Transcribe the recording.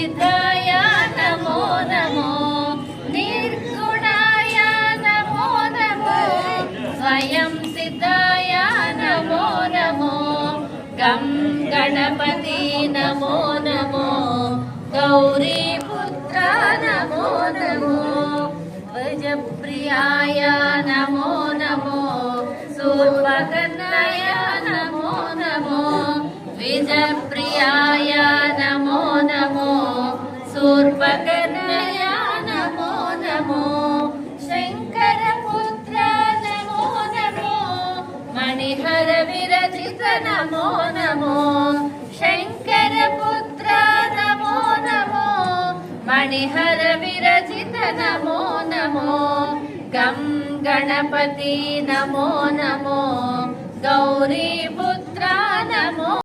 सिद्धाय नमो नमो निर्गुणाय नमो नमो स्वयं सिद्धाय नमो नमो गं गणपति नमो नमो गौरीपुत्र नमो नमो वज्रप्रियाय नमो नमो सूर्पकर्णाय नमो नमो विजयप्रियाय नमो नमो सूर्पकर्णाय नमो नमो शङ्करपुत्र नमो नमो मणिहर विरचित नमो नमो शङ्करपुत्र नमो नमो मणिहर विरचित नमो नमो गं गणपति नमो नमो गौरीपुत्र नमो